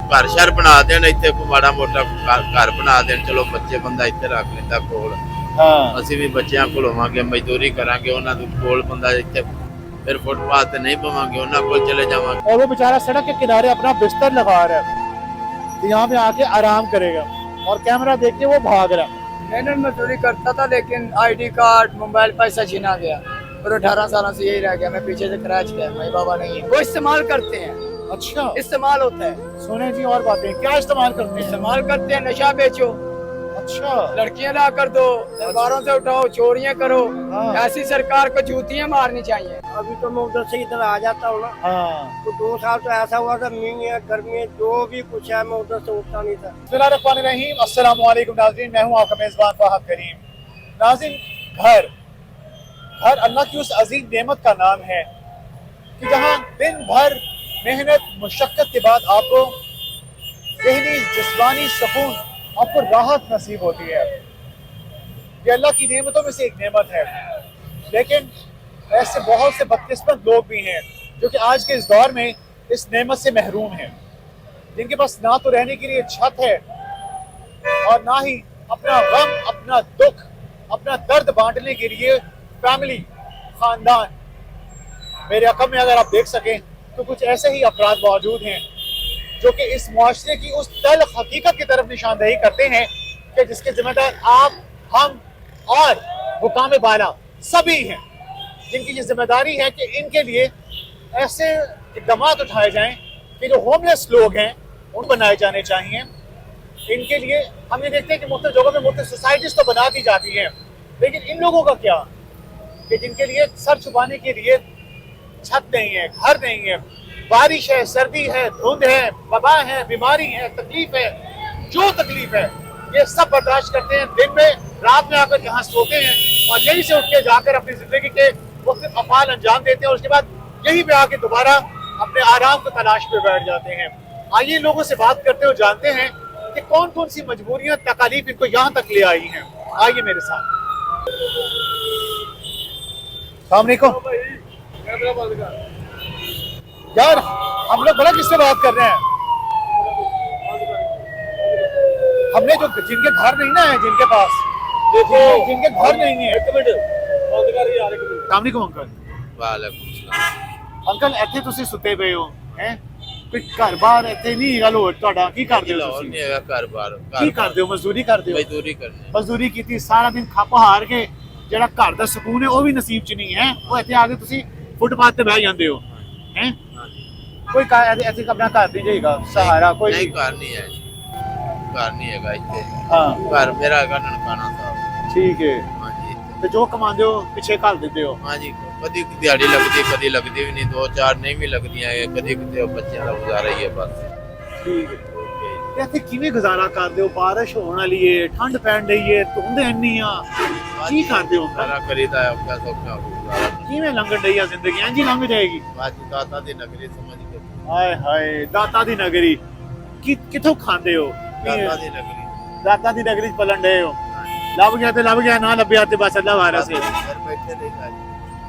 घर शहर बना देन, इत्थे कोई माड़ा मोटा घर बना देन, चलो बच्चे बंदा इत्थे रख लेंदा कोल। हाँ ਅਸੀਂ ਵੀ ਬੱਚਿਆਂ ਕੋਲ ਹੋਵਾਂਗੇ, ਮਜ਼ਦੂਰੀ ਕਰਾਂਗੇ, ਉਹਨਾਂ ਦੇ ਕੋਲ ਬੰਦਾ ਇੱਥੇ फिर फुटपाथ पे नहीं पवांगे, उन्होंने कोल चले जावांगे। और वो बेचारा सड़क के किनारे अपना बिस्तर लगा रहा है तो यहाँ पे आके आराम करेगा और कैमरा देख के वो भाग रहा है। मेहनत मजदूरी करता था लेकिन आईडी कार्ड मोबाइल पैसा छीना गया और 18 सालों से यही रह गया। मैं पीछे से क्रैच गया, मेरे बाबा नहीं है। वो इस्तेमाल करते हैं, अच्छा इस्तेमाल होता है। सुने जी और बातें क्या इस्तेमाल करते हैं? इस्तेमाल करते हैं, नशा बेचो, अच्छा लड़कियां ला कर दो, दरबारों से उठाओ, चोरियां करो। हाँ। ऐसी सरकार को जूतियां मारनी चाहिए। अभी तो मैं उधर से इधर आ जाता हूँ ना, हाँ तो 2 साल तो ऐसा हुआ था, मींग है गर्मी है जो भी कुछ है, मैं उधर से उठता नहीं था। बिस्मिल्लाहिर्रहमानिर्रहीम, अस्सलाम वालेकुम नाज़रीन, मैं हूँ आपका मेज़बान फ़ाहद करीम। नाज़रीन, घर अल्लाह की उस अजीम नेमत का नाम है कि जहाँ दिन भर मेहनत मुशक्क़त के बाद आपको ज़हनी जिस्मानी सुकून, आपको राहत नसीब होती है। ये अल्लाह की नेमतों में से एक नेमत है। लेकिन ऐसे बहुत से बदकिस्मत लोग भी हैं जो कि आज के इस दौर में इस नेमत से महरूम हैं, जिनके पास ना तो रहने के लिए छत है और ना ही अपना गम, अपना दुख, अपना दर्द बांटने के लिए फैमिली, खानदान। मेरे अकम में अगर आप देख सकें तो कुछ ऐसे ही अफराद मौजूद हैं जो कि इस मुआशरे की उस तल्ख हकीकत की तरफ निशानदेही करते हैं कि जिसके जिम्मेदार आप, हम और हुकाम बाला सभी हैं, जिनकी ये जिम्मेदारी है कि इनके लिए ऐसे इक़दाम उठाए जाएं कि जो होमलेस लोग हैं उन बनाए जाने चाहिए। इनके लिए हम ये देखते हैं कि मुख्तलिफ जगहों में मुख्तलिफ सोसाइटीज़ तो बना दी जाती हैं, लेकिन इन लोगों का क्या कि जिनके लिए सर छुपाने के लिए छत नहीं है, घर नहीं है, बारिश है, सर्दी है, धुंध है, वबा है, बीमारी है, तकलीफ है, जो तकलीफ है ये सब बर्दाश्त करते हैं। दिन में रात में आकर यहाँ सोते हैं और यहीं से उठ के जाकर अपनी जिंदगी के मुख्तलिफ अफ़आल अंजाम देते हैं और उसके बाद यहीं पे आके दोबारा अपने आराम को तलाश पे बैठ जाते हैं। आइए लोगों से बात करते हो, जानते हैं कि कौन कौन सी मजबूरियाँ, तकालीफ इनको यहाँ तक ले आई हैं। आइए मेरे साथ। अस्सलाम वालेकुम यार, हम लोग बड़ा किससे बात कर रहे हैं? हमने जो जिनके घर नहीं ना है, जिनके पास जिनके घर नहीं है, अस्सलाम अंकल। वालेकुम सलाम। अंकल ਇੱਥੇ ਤੁਸੀਂ ਸੁੱਤੇ ਪਏ ਹੋ ਹੈ, ਕੋਈ ਘਰ ਬਾਹਰ ਇੱਥੇ ਨਹੀਂ ਹੈਗਾ ਲੋੜ ਤੁਹਾਡਾ? ਕੀ ਕਰਦੇ ਹੋ ਲਾਹੌਰ ਤੁਸੀਂ? ਨਹੀਂ ਹੈਗਾ ਘਰ ਬਾਰ। ਕੀ ਕਰਦੇ ਹੋ? ਮਜ਼ਦੂਰੀ ਕਰਦੇ ਹੋ? ਮਜ਼ਦੂਰੀ ਕਰਨੀ। ਮਜ਼ਦੂਰੀ ਕੀਤੀ ਸਾਰਾ ਦਿਨ ਖੱਪ ਹਾਰ ਕੇ ਜਿਹੜਾ ਘਰ ਦਾ ਸਕੂਨ ਹੈ ਉਹ ਵੀ ਨਸੀਬ ਚ ਨਹੀਂ ਹੈ, ਉਹ ਇੱਥੇ ਆ ਕੇ ਤੁਸੀਂ ਫੁੱਟਪਾਥ ਤੇ ਬਹਿ ਜਾਂਦੇ ਹੋ ਹੈ। ਕੋਈ ਇੱਥੇ ਆਪਣਾ ਘਰ ਨਹੀਂ ਜਾਏਗਾ ਸਹਾਰਾ ਕੋਈ? ਨਹੀਂ ਘਰ ਨਹੀਂ ਹੈ, ਘਰ ਨਹੀਂ ਹੈਗਾ ਇੱਥੇ। ਹਾਂ ਘਰ ਮੇਰਾ ਹੈਗਾ ਨਨਕਾਣਾ ਸਾਹਿਬ। ਠੀਕ ਹੈ। ਹਾਂਜੀ ਤੇ ਜੋ ਕਮਾਉਂਦੇ ਹੋ ਪਿੱਛੇ ਘੱਲ ਦਿੰਦੇ ਹੋ? ਹਾਂਜੀ, ਕਦੀ ਦਿਹਾੜੀ ਲੱਗਦੀ, ਕਦੀ ਲੱਗਦੀ ਵੀ ਨਹੀਂ, 2-4 ਨਹੀਂ ਵੀ ਲੱਗਦੀਆਂ, ਕਦੀ ਕਿਤੇ ਬੱਚਿਆਂ ਦਾ ਗੁਜ਼ਾਰਾ ਹੀ ਹੈ ਬਸ। ਠੀਕ ਹੈ। ਤੇ ਇੱਥੇ ਕਿਵੇਂ ਗੁਜ਼ਾਰਾ ਕਰਦੇ ਹੋ? ਬਾਰਿਸ਼ ਹੋਣ ਵਾਲੀ ਏ, ਠੰਡ ਪੈਣ ਡਈ ਏ, ਧੁੰਦ ਇੰਨੀ ਆ, ਕੀ ਕਰਦੇ ਹੋ? ਸਾਰਾ ਕਰੀਦਾ ਹੈ, ਔਖਾ ਸੌਖਾ ਗੁਜ਼ਾਰਾ। ਕਿਵੇਂ ਲੰਘਣ ਡਈ ਆ ਜ਼ਿੰਦਗੀ? ਇੰਝ ਹੀ ਲੰਘ ਜਾਏਗੀ? ਬਾਜੀ ਦਾਤਾ ਦੀ ਨਗਰੀ ਸਮਝ ਕੇ। ਹਾਏ ਹਾਏ, ਦਾਤਾ ਦੀ ਨਗਰੀ ਕਿੱਥੋਂ ਖਾਂਦੇ ਹੋ? ਦਾਤਾ ਦੀ ਨਗਰੀ। ਦਾਤਾ ਦੀ ਨਗਰੀ ਚ ਪਲਣ ਡਏ ਹੋ? ਲੱਭ ਗਿਆ ਤੇ ਲੱਭ ਗਿਆ, ਨਾ ਲੱਭਿਆ ਤੇ ਬਸ ਅੱਲਾ ਵਾਰਾ ਸੇ। ਘਰ ਬੈਠੇ ਨਹੀਂ ਖਾਜੀ,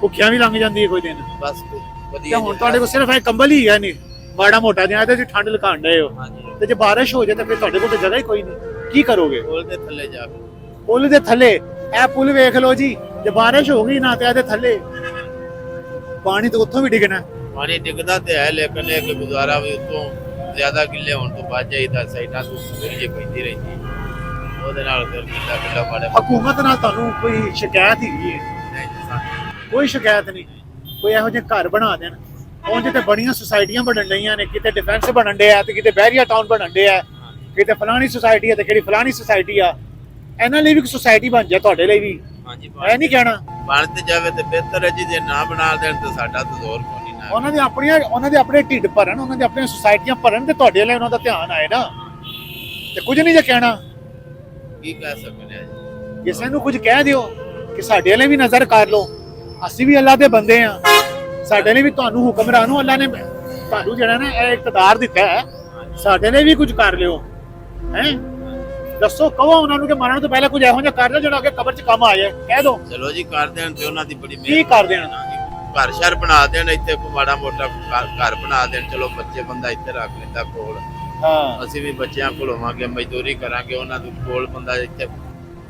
ਭੁੱਖਿਆਂ ਵੀ ਲੰਘ ਜਾਂਦੀ ਹੈ ਕੋਈ ਦਿਨ। ਬਸ ਤੇ ਵਧੀਆ। ਹੁਣ ਤੁਹਾਡੇ ਕੋਲ ਸਿਰਫ ਇਹ ਕੰਬਲ ਹੀ ਹੈ ਨਹੀਂ, ਮਾੜਾ ਮੋਟਾ ਜਿਹਾ ਤੇ ਠੰਡ ਲਕਾਣ ਡਏ ਹੋ। ਹਾਂਜੀ, ਤੇ ਜੇ ਬਾਰਿਸ਼ ਹੋ ਜਾਏ ਤਾਂ ਫਿਰ ਤੁਹਾਡੇ ਕੋਲ ਤਾਂ ਜਗ੍ਹਾ ਹੀ ਕੋਈ ਨਹੀਂ, ਕੀ ਕਰੋਗੇ? ਪੁਲ ਦੇ ਥੱਲੇ ਜਾ ਕੇ। ਪੁਲ ਦੇ ਥੱਲੇ? ਇਹ ਪੁਲ ਵੇਖ ਲਓ ਜੀ, ਜੇ ਬਾਰਿਸ਼ ਹੋ ਗਈ ਨਾ ਤੇ ਇਹਦੇ ਥੱਲੇ ਪਾਣੀ ਤਾਂ ਉੱਥੋਂ ਵੀ ਡਿੱਗਣਾ। ਪਾਣੀ ਡਿੱਗਦਾ ਤੇ ਹੈ, ਲੇਕਿਨ ਇਹ ਕਿ ਗੁਜ਼ਾਰਾ ਵੀ ਉਤੋਂ ਜ਼ਿਆਦਾ ਗਿੱਲੇ ਹੋਣ ਤੋਂ ਬਾਅਦ ਜਾਈਦਾ, ਸਾਈਡਾਂ ਤੋਂ ਸਵੇਰੇ ਪੈਂਦੀ ਰਹਿੰਦੀ, ਉਹਦੇ ਨਾਲ ਫਿਰ ਗਿੱਲਾ ਗਿੱਲਾ ਪਾੜੇ। ਹਕੂਮਤ ਨਾਲ ਤੁਹਾਨੂੰ ਕੋਈ ਸ਼ਿਕਾਇਤ ਹੈਗੀ ਹੈ? ਕੋਈ ਸ਼ਿਕਾਇਤ ਨਹੀਂ। ਕੋਈ ਇਹੋ ਜਿਹੇ ਘਰ ਬਣਾ ਦੇਣ, ਉਂਝ ਤੇ ਬੜੀਆਂ ਸੁਸਾਇਟੀਆਂ ਬਣਨ ਡਈਆਂ ਨੇ, ਕਿਤੇ ਡਿਫੈਂਸ ਬਣਨ ਡਿਆ ਤੇ ਕਿਤੇ ਬਹਿਰੀਆ ਟਾਊਨ ਬਣਨ ਡਿਆ, ਕਿਤੇ ਫਲਾਣੀ ਸੁਸਾਇਟੀ ਹੈ ਤੇ ਕਿਹੜੀ ਫਲਾਣੀ ਸੁਸਾਇਟੀ ਆ। ਇਹਨਾਂ ਲਈ ਵੀ ਸੁਸਾਇਟੀ ਬਣ ਜਾਏ, ਤੁਹਾਡੇ ਲਈ ਵੀ। ਹਾਂਜੀ, ਇਹ ਨਹੀਂ ਕਹਿਣਾ ਬਣ ਤੇ ਜਾਵੇ ਤੇ ਬਿਹਤਰ ਹੈ ਜੀ, ਜੇ ਨਾ ਬਣਾ ਦੇਣ ਤਾਂ ਸਾਡਾ ਤਾਂ ਜ਼ੋਰ ਕੋਈ ਨਹੀਂ। ਉਹਨਾਂ ਦੇ ਆਪਣੇ ਢਿੱਡ ਭਰਨ, ਉਹਨਾਂ ਦੇ ਆਪਣੀਆਂ ਸੁਸਾਇਟੀਆਂ ਭਰਨ ਤੇ ਤੁਹਾਡੇ ਲਈ ਉਹਨਾਂ ਦਾ ਧਿਆਨ ਆਏ ਨਾ, ਤੇ ਕੁਝ ਨਹੀਂ ਜੇ ਕਹਿਣਾ। ਕੀ ਕਹਿ ਸਕਦੇ ਆ ਜੀ? ਕਿਸੇ ਨੂੰ ਕੁਝ ਕਹਿ ਦਿਓ ਕਿ ਸਾਡੇ ਲਈ ਵੀ ਨਜ਼ਰ ਕਰ ਲਓ, ਅਸੀਂ ਵੀ ਅੱਲਾ ਦੇ ਬੰਦੇ ਆ, ਸਾਡੇ ਲਈ ਵੀ ਤੁਹਾਨੂੰ ਹੁਕਮਰਾਨ ਨੂੰ ਅੱਲਾ ਨੇ ਤੁਹਾਨੂੰ ਜਿਹੜਾ ਨਾ ਇਹ ਇਕਤਦਾਰ ਦਿੱਤਾ ਹੈ, ਸਾਡੇ ਲਈ ਵੀ ਕੁਝ ਕਰ ਲਿਓ ਹੈ। ਦੱਸੋ, ਕਹੋ ਉਹਨਾਂ ਨੂੰ ਕਿ ਮਰਨ ਤੋਂ ਪਹਿਲਾਂ ਕੁਝ ਇਹੋ ਜਿਹਾ ਕਰ ਲਿਓ ਜਿਹੜਾ ਅੱਗੇ ਕਬਰ 'ਚ ਕੰਮ ਆ ਜਾਏ, ਕਹਿ ਦਿਓ। ਚਲੋ ਜੀ, ਕਰ ਦੇਣ ਤੇ ਉਹਨਾਂ ਦੀ ਬੜੀ ਕੀ ਕਰ ਦੇਣ? ਘਰ ਸ਼ਹਿਰ ਬਣਾ ਦੇਣ, ਇੱਥੇ ਕੋਈ ਮਾੜਾ ਮੋਟਾ ਘਰ ਬਣਾ ਦੇਣ, ਚਲੋ ਬੱਚੇ ਬੰਦਾ ਇੱਥੇ ਰੱਖ ਲੈਂਦਾ ਕੋਲ। ਹਾਂ ਅਸੀਂ ਵੀ ਬੱਚਿਆਂ ਕੋਲ ਹੋਵਾਂਗੇ, ਮਜ਼ਦੂਰੀ ਕਰਾਂਗੇ, ਉਹਨਾਂ ਦੇ ਕੋਲ ਬੰਦਾ ਇੱਥੇ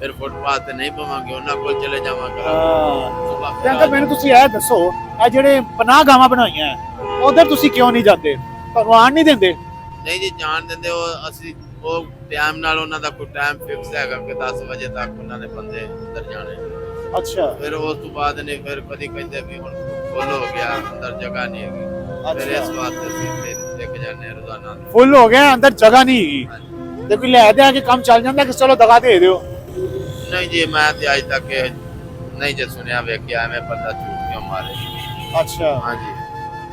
ਫਿਰ ਫੁੱਟਪਾਥ ਤੇ ਨਹੀਂ ਪਵਾਂਗੇ, ਉਹਨਾਂ ਕੋਲ ਚਲੇ ਜਾਵਾਂਗੇ। ਹਾਂ ਤੇ ਅੰਕਲ ਮੈਨੂੰ ਤੁਸੀਂ ਇਹ ਦੱਸੋ, ਇਹ ਜਿਹੜੇ ਪਨਾਹਗਾਹਾਂ ਬਣਾਈਆਂ ਉਧਰ ਤੁਸੀਂ ਕਿਉਂ ਨਹੀਂ ਜਾਂਦੇ? ਤੁਹਾਨੂੰ ਆਣ ਨਹੀਂ ਦਿੰਦੇ? ਨਹੀਂ ਜੀ, ਜਾਣ ਦਿੰਦੇ। ਉਹ ਅਸੀਂ ਉਹ ਟਾਈਮ ਨਾਲ ਉਹਨਾਂ ਦਾ ਕੋਈ ਟਾਈਮ ਫਿਕਸ ਹੈਗਾ ਕਿ 10 ਵਜੇ ਤੱਕ ਉਹਨਾਂ ਨੇ ਬੰਦੇ ਅੰਦਰ ਜਾਣੇ। ਅੱਛਾ ਫਿਰ ਉਸ ਤੋਂ ਬਾਅਦ ਨੇ ਫਿਰ ਕਦੀ ਕਹਿੰਦੇ ਵੀ ਹੁਣ ਫੁੱਲ ਹੋ ਗਿਆ, ਅੰਦਰ ਜਗ੍ਹਾ ਨਹੀਂ ਹੈਗੀ। ਫਿਰ ਇਸ ਵਾਸਤੇ ਅਸੀਂ ਫਿਰ ਦੇਖ ਜਾਂਦੇ ਹਾਂ ਰੋਜ਼ਾਨਾ। ਫੁੱਲ ਹੋ ਗਿਆ, ਅੰਦਰ ਜਗ੍ਹਾ ਨਹੀਂ ਹੈਗੀ ਤੇ ਕੋਈ ਲੈ ਦੇ ਆ ਕੇ ਕੰਮ ਚੱਲ ਜਾਂਦਾ ਕਿ ਚਲੋ ਦਗਾ ਦੇ ਦਿਓ? ਨਹੀਂ ਜੀ, ਮੈਂ ਤੇ ਅੱਜ ਤੱਕ ਨਹੀਂ ਜੇ ਸੁਣਿਆ ਵੇਖਿਆ ਐਵੇਂ ਬੰਦਾ ਝੂਠ ਕਿਉਂ ਮਾਰੇ। ਅੱਛਾ ਹਾਂਜੀ,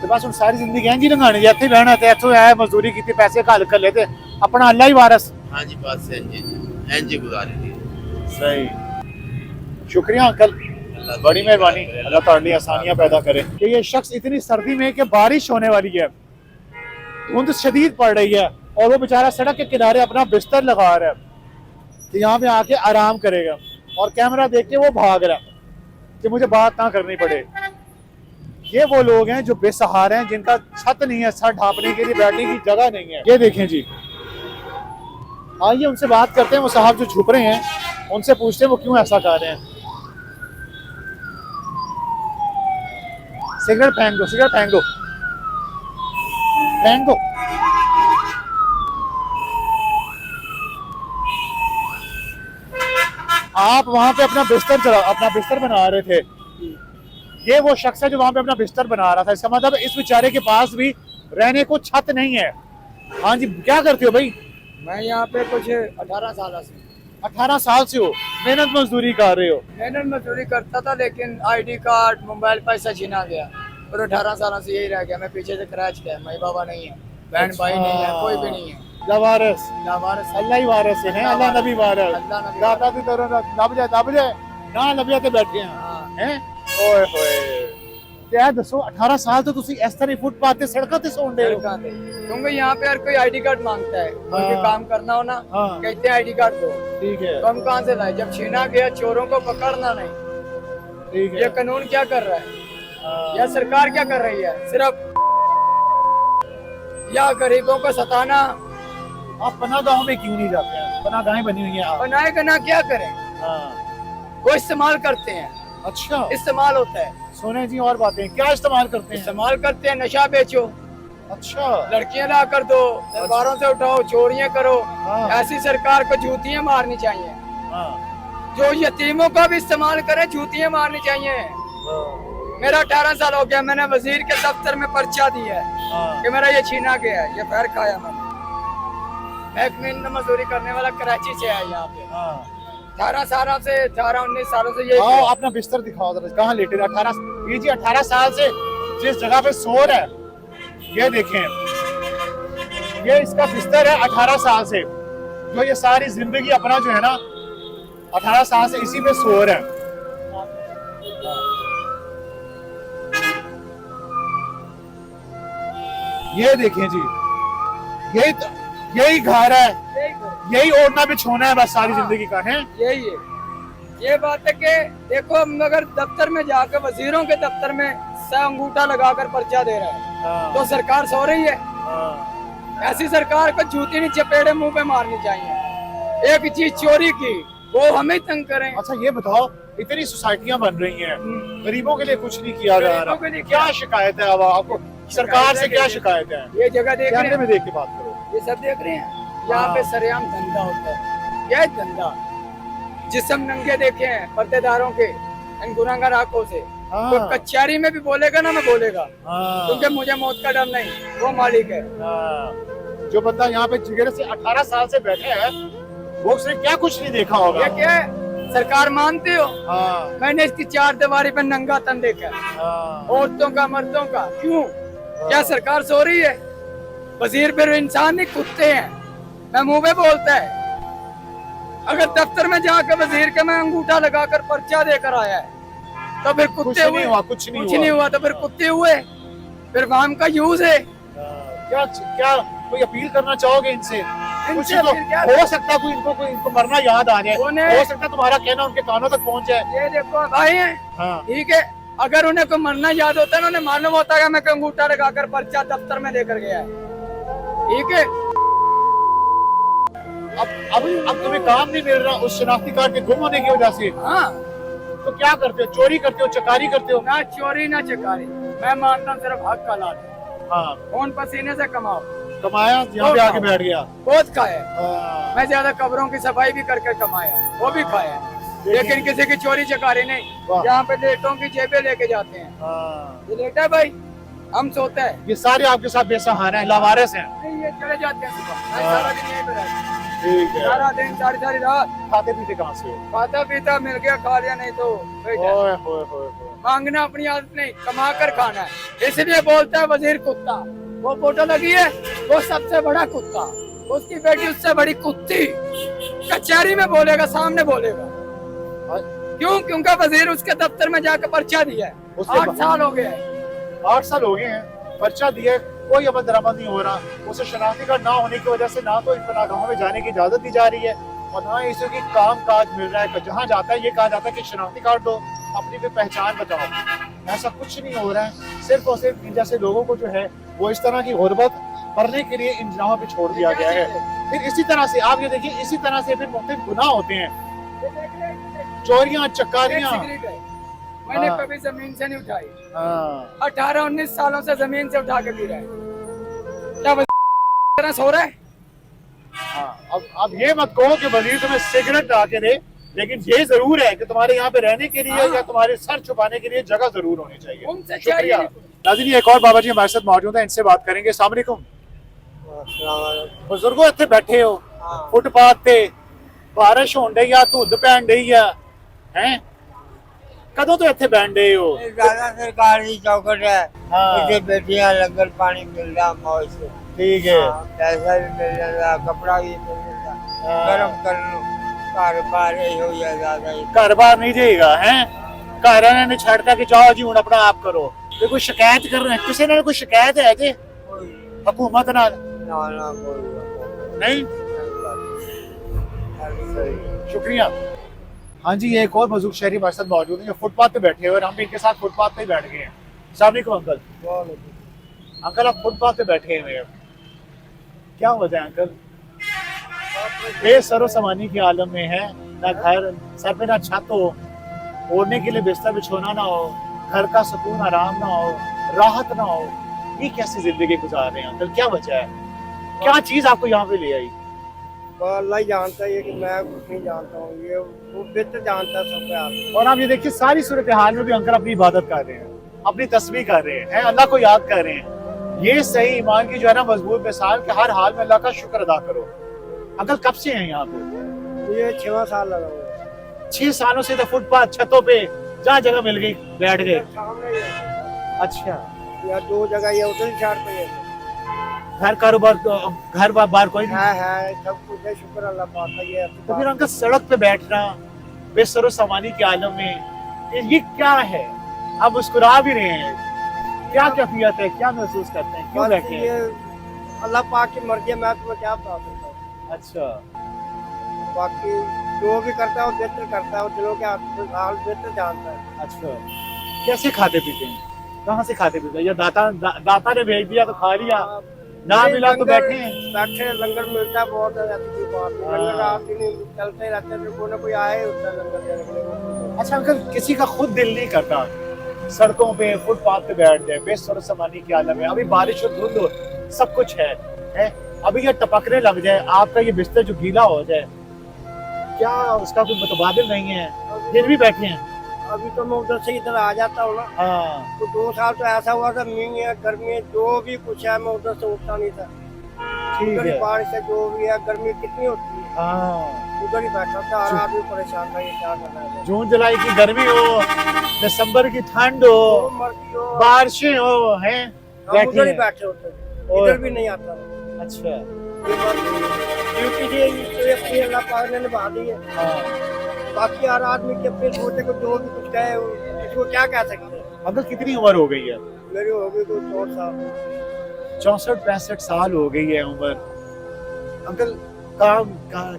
ਤੇ ਬਸ ਹੁਣ ਸਾਰੀ ਜ਼ਿੰਦਗੀ ਇੰਝ ਹੀ ਲੰਘਾਣੀ ਜੇ ਇੱਥੇ ਬਹਿਣਾ ਤੇ ਇੱਥੋਂ ਐ ਮਜ਼ਦੂਰੀ ਕੀਤੀ, ਪੈਸੇ ਘੱਲ ਕਰ ਲਏ ਤੇ ਆਪਣਾ ਅੱਲਾ ਹੀ ਵਾਰਸ। ਹਾਂਜੀ, ਬਸ ਇੰਜ ਹੀ ਗੁਜ਼ਾਰੀ ਦੀ। सही, शुक्रिया अंकल, बड़ी मेहरबानी। अल्लाह ताला ने आसानियां पैदा करे। कि ये शख्स इतनी सर्दी में कि बारिश होने वाली है, धुंध शदीद पड़ रही है और वो बेचारा सड़क के किनारे अपना बिस्तर लगा रहा है कि यहाँ पे आके आराम करेगा और कैमरा देख के वो भाग रहा है कि मुझे बात ना करनी पड़े। ये वो लोग हैं जो बेसहारे हैं, जिनका छत नहीं है, सर ढांपने के लिए बैठने की जगह नहीं है। ये देखें जी, आइए उनसे बात करते हैं। वो साहब जो छुप रहे हैं उनसे पूछते हैं वो क्यों ऐसा कर रहे हैं। सिगरेट फेंक दो, सिगरेट फेंक दो, फेंक दो। आप वहां पे अपना बिस्तर बना रहे थे। ये वो शख्स है जो वहां पे अपना बिस्तर बना रहा था। इसका मतलब इस बेचारे के पास भी रहने को छत नहीं है। हाँ जी, क्या करते हो भाई? मैं यहाँ पे कुछ 18 साल से 18 साल से हो, मेहनत मजदूरी कर रहे हो? मेहनत मजदूरी करता था, लेकिन आईडी कार्ड मोबाइल पैसा छीना गया और 18 साल से यही रह गया। मैं पीछे से क्रैच गया, माई बाबा नहीं है, बहन भाई नहीं है, कोई भी नहीं है। वारस लावारिस अल्लाह ही वारस है, अल्लाह नबी वारस। अल्लाह नबी दादा की तरह दब जाए ना लबिया ते बैठे हैं। हाँ। हैं ओए होए, क्या दसो 18 साल तो तुसी इस तरह फुटपाथ ते सड़कों ते सोंदे हो? सड़कों पे। क्योंकि यहाँ पे हर कोई आईडी कार्ड मांगता है, कोई भी हाँ। काम करना हो ना, हाँ। कहते हैं आईडी कार्ड दो। ठीक है, तो हम कहाँ से लाए? जब छीना गया, चोरों को पकड़ना नहीं। ठीक ये है। कानून क्या कर रहा है? हाँ। या सरकार क्या कर रही है? सिर्फ या गरीबों को सताना। आप पनाहगाहों में क्यों नहीं जाते हैं? पनाहगाहें बनी हुई हैं आप। बनाए का ना क्या करें? हाँ। वो इस्तेमाल करते हैं, अच्छा, इस्तेमाल होता है। सोने जी और बातें क्या इस्तेमाल करते हैं? इस्तेमाल करते हैं, नशा बेचो, अच्छा, लड़कियां ला कर दो, दरबारों से उठाओ, चोरियां करो। हाँ। ऐसी सरकार को जूतियां मारनी चाहिए। हाँ। जो यतीमों का भी इस्तेमाल करे, जूतियां मारनी चाहिए। मेरा 18 साल हो गया, मैंने वजीर के दफ्तर में पर्चा दिया है हाँ। कि मेरा ये छीना गया है, ये पैर खाया मैंने। मैं एक महीने मजदूरी करने वाला कराची से आया यहाँ पे। हाँ। 18-19 सालों से यही आओ किया। अपना बिस्तर दिखाओ जरा, कहाँ लेटे? 18 ये जी 18 साल से जिस जगह पे सो रहा है, ये देखें, ये इसका बिस्तर है 18 साल से, जो ये सारी जिंदगी अपना जो है ना 18 साल से इसी पे सो रहा है। ये देखें जी, यही घर है, यही करो। यही ओढ़ना बिछोना है बस सारी हाँ। जिंदगी का है। यही है। ये बात है कि देखो, हम अगर दफ्तर में जाकर वजीरों के दफ्तर में से अंगूठा लगाकर पर्चा दे रहा है तो सरकार सो रही है। ऐसी सरकार को जूती नीचे पेड़े मुंह पे मारनी चाहिए। एक चीज चोरी की, वो हमें तंग करें। अच्छा ये बताओ, इतनी सोसाइटियां बन रही हैं, गरीबों के लिए कुछ नहीं किया जा गरीबों के रहा, लिए क्या शिकायत है? अब आपको सरकार से क्या शिकायत है? ये जगह देख रहे कैमरे हैं, में देख के बात करो। ये सब देख रहे हैं, यहाँ पे सरेआम धंधा होता है। क्या है धंधा? जिसम नंगे देखे हैं पर्देदारों के, इन गुनाहगार आंखों से। हाँ। तो कचहरी में भी बोलेगा ना, मैं बोलेगा, हाँ। क्योंकि मुझे मौत का डर नहीं, वो मालिक है। हाँ। जो बंदा यहाँ पे जिगर से 18 साल से बैठे है, वो उसने क्या कुछ नहीं देखा होगा। ये क्या है? सरकार मानते हो? हाँ। मैंने इसकी 4 दीवारी पे नंगा तन देखा है, हाँ। औरतों का, मर्दों का। क्यों? क्या सरकार सो रही है? वजीर फिर इंसान नहीं, कुत्ते हैं। मैं मुंह पे बोलता है। अगर दफ्तर में जाकर वजीर के मैं अंगूठा लगाकर पर्चा देकर आया है तो फिर कुछ कुत्ते नहीं हुए। हुआ, कुछ नहीं हुआ तो फिर कुत्ते हुए। फिर वाम का यूज है। क्या क्या कोई अपील करना चाहोगे इनसे? कुछ इनसे तो फिर क्या? हो सकता है कोई इनको मरना याद आ जाए, उन्हें- हो सकता है तुम्हारा कहना उनके कानों तक पहुंच जाए। ये देखो भाई हैं, हाँ। ठीक है, अगर उन्हें कोई मरना याद होता ना, उन्हें मालूम होता है मैं अंगूठा लगाकर पर्चा दफ्तर में लेकर गया है। ठीक है, अब तुम्हें काम नहीं मिल रहा उस शनाख्ती कार्ड के गुम होने की वजह से, हाँ, तो क्या करते हो? चोरी करते हो, चकारी करते हो? ना चोरी ना चकारी, मैं मानता हूँ सिर्फ हक का लाल। हाँ, खून पसीने से कमाओ। कमाया, यहाँ पे आके बैठ गया। बहुत खाया, हाँ, मैं ज्यादा कब्रों की सफाई भी करके कमाया, वो भी खाया, लेकिन किसी की चोरी चकारी नहीं। वाह। यहाँ पे लेटों की जेबें लेके जाते हैं, हाँ। ये लेटा है भाई, हम सोते हैं, ये सारे आपके साथ बेसहारा हैं, लावारिस हैं। नहीं ये चले जाते हैं सुबह, मैं हाँ। सारा दिन यहीं पे रहता हूँ। ठीक है। सारा दिन सारी सारी रात खाते पीते कहाँ से हो? खाता पीता मिल गया खा लिया, नहीं तो बैठा। ओए होए होए होए। मांगना अपनी आदत नहीं, कमा कर खाना है। इसलिए बोलता है वजीर कुत्ता, वो फोटो लगी है, वो सबसे बड़ा कुत्ता, उसकी बेटी उससे बड़ी कुत्ती। कचहरी में बोलेगा, सामने बोलेगा। क्यों? क्योंकि वजीर उसके दफ्तर में जाकर पर्चा दिया है, उससे 8 साल हो गया है। 8 साल हो गए हैं, पर्चा दिया है, कोई अमल दरामद नहीं हो रहा। उसे शनाख्ती कार्ड ना होने की वजह से ना तो इन पनाहगाहों में जाने की इजाजत दी जा रही है और ना ही इसे की काम काज मिल रहा है। जहाँ जाता है ये कहा जाता है कि शनाख्ती कार्ड दो, अपनी भी पहचान बताओ। ऐसा कुछ नहीं हो रहा है। सिर्फ और सिर्फ इन जैसे लोगों को जो है वो इस तरह की गुर्बत करने के लिए इन जगहों पे छोड़ दिया गया है। फिर इसी तरह से आप ये देखिए, इसी तरह से फिर मुख्तलिफ गुनाह होते हैं, चोरियां चकारियां। मैंने हाँ। कभी जमीन से नहीं उठाई, हाँ, 18-19 सालों से जमीन से उठा के पी रहा है। क्या वजीर सो रहा है? हाँ। अब ये मत कहो कि वजीर तुम्हें सिगरेट ला के दे, लेकिन ये जरूर है कि तुम्हारे यहाँ पे रहने के लिए हाँ। या तुम्हारे सर छुपाने के लिए जगह जरूर होनी चाहिए। उनसे शुक्रिया। चाहिए। नाज़रीन, एक और बाबा जी हमारे साथ मौजूद है, इनसे बात करेंगे। अस्सलाम वालेकुम। बुजुर्गो इतने बैठे हो फुटपाथ पे, बारिश होन डई आ, धुंध पैन डई आ, हैं कदों तो इतने बैठ डे हो? ज्यादा सरकारी चौकट है, हाँ। इसे बेटियां लंगर पानी मिल रहा मौज से। ठीक है। पैसा भी मिल रहा, कपड़ा भी मिल रहा, हाँ। गर्म कर लो, कारोबार ही हो या ज्यादा ही। घर बार नहीं जाएगा, हैं घर आने ने छड़ता कि जाओ जी हुण अपना आप करो। ते कोई शिकायत कर रहे हैं, किसी ने कोई शिकायत है जी हुकूमत नाल? ना कोई नहीं। शुक्रिया। हाँ जी, ये एक और बुजुर्ग शहरी हमारे साथ मौजूद है जो फुटपाथ पे बैठे हुए और हम भी इनके साथ फुटपाथ पे ही बैठ गए हैं। अस्सलाम वालेकुम अंकल। अंकल, आप फुटपाथ पे बैठे हुए हैं, क्या वजह है अंकल? बेसरो सामानी के आलम में है, ना घर, सर पे ना छत हो, ओढ़ने के लिए बिस्तर बिछोना ना हो, घर का सुकून आराम ना हो, राहत ना हो। ये कैसी जिंदगी गुजार रहे हैं अंकल? क्या वजह है? क्या चीज आपको यहाँ पे ले आई? अल्लाह ही जानता है कि मैं कुछ नहीं जानता हूँ, ये वो बेहतर जानता है सबके हाथ। और आप ये देखिए, सारी सूरत हाल में भी अंकल अपनी इबादत कर रहे हैं, अपनी तस्बीह कर रहे हैं, अल्लाह को याद कर रहे हैं। ये सही ईमान की जो है ना मजबूत मिसाल कि हर हाल में अल्लाह का शुक्र अदा करो। अंकल कब से हैं यहाँ पे? ये 6 साल लगा हुआ है। 6 सालों से तो फुटपाथ, छतों पे जहाँ जगह मिल गई बैठ गए। सामने ही है। अच्छा, या 2 जगह ये उधर ही छाड़ पे है। घर कारोबार, घर बार कोई नहीं? है सब कुछ है, शुक्र अल्लाह पाक का। ये तो फिर अंकल सड़क पे बैठना बेसरो सामानी के आलम में, ये क्या है? आप मुस्कुरा भी रहे हैं, क्या कैफियत है, क्या महसूस करते हैं, क्यों बस बैठे ये हैं? अल्लाह पाक की मर्जी है, मैं तुम्हें क्या बता सकता हूँ। अच्छा, बाकी जो भी करता है वो बेहतर करता है, वो दिलों के हाल बेहतर जानता है। अच्छा। कैसे खाते पीते हैं? कहाँ से खाते पीते हैं? या दाता ने भेज दिया तो खा लिया, ना मिला तो बैठे हैं? बैठे, लंगर मिलता है बहुत है, ऐसी कोई बात नहीं। हाँ। लंगर रात ही नहीं चलते रहते हैं, कोई ना कोई आए होता है लंगर देने के लिए। अच्छा अंकल, किसी का खुद दिल नहीं करता सड़कों पे फुटपाथ पे बैठ जाए बेसरो सामानी के आलम में? अभी बारिश और धुंध हो, सब कुछ है, अभी ये टपकने लग जाए, आपका ये बिस्तर जो गीला हो जाए, क्या उसका कोई मुतबादिल नहीं है? फिर भी बैठे हैं। अभी तो मैं उधर से इधर आ जाता हूँ ना, हाँ, तो 2 साल तो ऐसा हुआ था, मींग है, गर्मी है, जो भी कुछ है, मैं उधर से उठता नहीं था। ठीक उधर ही है। बारिश है, जो भी है, गर्मी कितनी होती है, हाँ, उधर ही बैठा था। हर आदमी परेशान था, ये क्या करना है। जून जुलाई की गर्मी हो, दिसंबर की ठंड हो, जो मर्जी हो, बारिशें हो, हैं हम बैठे उधर ही हैं। बैठे होते थे, और- इधर भी नहीं आता। अच्छा, ड्यूटी जो अपनी अल्लाह पाक ने निभा दी है। हाँ। बाकी हर आदमी के अपने सोचे को जो भी कुछ कहे, इसको क्या कह सकते हैं। अंकल कितनी उम्र हो गई है? मेरी हो गई कोई 4 साल। 64-65 साल हो गई है उम्र। अंकल काम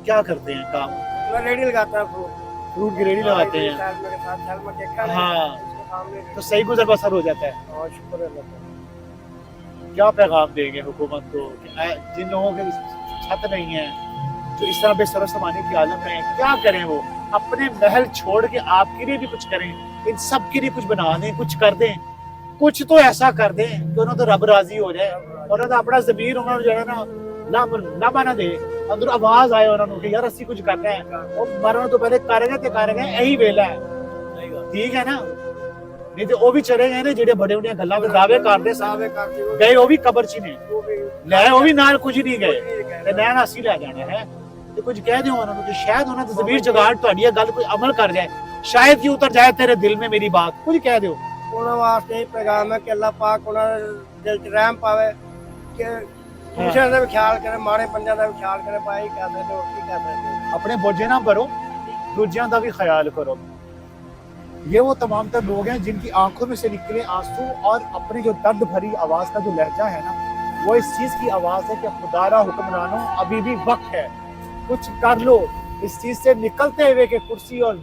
क्या करते हैं काम? मैं रेडी लगाता हूँ, फ्रूट की रेडी लगाते हैं? साल मेरे साथ साल में देखा नहीं, हाँ। इसके सामने तो सही गुजर बसर हो जाता है। और शुक्र है अल्लाह का। क्या पैगाम देंगे हुकूमत को कि जिन लोगों के छत नहीं है, जो इस तरह बेसर समाने की आलम में है, क्या करें वो? अपने महल छोड़ के आपके लिए भी कुछ करें, इन सब के लिए कुछ बना दें, कुछ कर दें, कुछ तो ऐसा कर दें कि उन्होंने तो रब राजी हो जाए, उन्होंने अपना जमीर उन्होंने जो है ना ना बना दे, अंदर आवाज आए उन्होंने कि यार असि कुछ करना है, और मरण तो पहले करेंगे यही वेला है, ठीक है ना? नहीं तो वो भी चले गए ने जेडे बड़े बड़े गल्लां ते दावे करदे गए, वो भी कबर च ने ले, वो भी नाल कुछ नहीं गए ते नैन हासी ले जाना है। ते कुछ कह दियो उन्होंने कि शायद उन्होंने जमीर जगाड़ तुहाडी ये गल कोई अमल कर जाए, शायद कि उतर जाए तेरे दिल में मेरी बात, कुछ कह दियो। ਉਹਨਾਂ ਵਾਸਤੇ ਪੈਗਾਮ ਹੈ ਕਿ ਅੱਲਾਹ ਪਾਕ ਉਹਨਾਂ ਦੇ ਦਿਲ 'ਚ ਰਹਿਮ ਪਾਵੇ ਕਿ ਦੂਸਰਿਆਂ ਦਾ ਵੀ ਖਿਆਲ ਕਰੇ, ਮਾੜੇ ਬੰਦਿਆਂ ਦਾ ਵੀ ਖਿਆਲ ਕਰੇ, ਭਾਈ ਕਹਿ ਸਕਦੇ ਹੋ ਕੀ ਕਹਿ ਸਕਦੇ ਹੋ। अपने बोझे ना भरो, दूजियां दा भी ख्याल करो। ये वो तमाम तर लोग हैं जिनकी आंखों में से निकले आंसू और अपनी जो दर्द भरी आवाज का जो लहजा है ना, वो इस चीज की आवाज है कि खुदारा हुक्मरानों अभी भी वक्त है, कुछ कर लो इस चीज से निकलते हुए कि कुर्सी और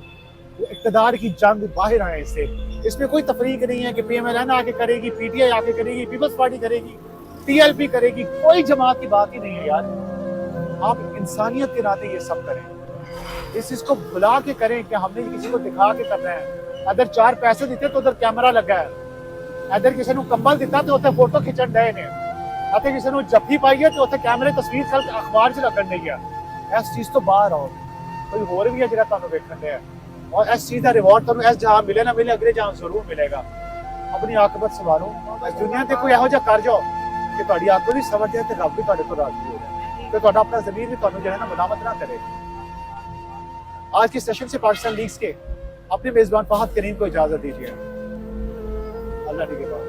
इक़्तिदार की जंग बाहर आए इससे। इसमें कोई तफरीक नहीं है कि PMLN आके करेगी, PTI आके करेगी, पीपल्स पार्टी करेगी, TLP करेगी, कोई जमात की बात ही नहीं है यार। आप इंसानियत के नाते ये सब करें, इस चीज को बुला के करें कि हमने किसी को दिखा के करना है। अगर 4 पैसे दिते तो उधर कैमरा लगा है, अगर किसी ने कंबल दिता तो उधर फोटो खिंचन रहे ने, अगर किसी ने जफ्फी पाई है तो उधर कैमरे तस्वीर कल अखबार च लगन नहीं है। इस चीज तो बाहर आओ, कोई होर भी है जिहड़ा तुहानू वेखण दे, और इस चीज का रिवॉर्ड तुहानू इस जहां मिले ना मिले अगले जहां जरूर मिलेगा। अपनी आकबत संवारो, इस दुनिया ते कोई ਇਹੋ ਜਿਹਾ कर जाओ कि तुहाडी आकबत भी समझ जाए ते रब भी तुहाडे तो राजी हो जाए, तो तुहाडा अपना ज़मीर भी तुहानू जो है ना मलामत ना करे। आज के सेशन से पाकिस्तान लीग्स के अपने मेजबान फहद करीम को इजाजत दीजिए। अल्लाह के बाद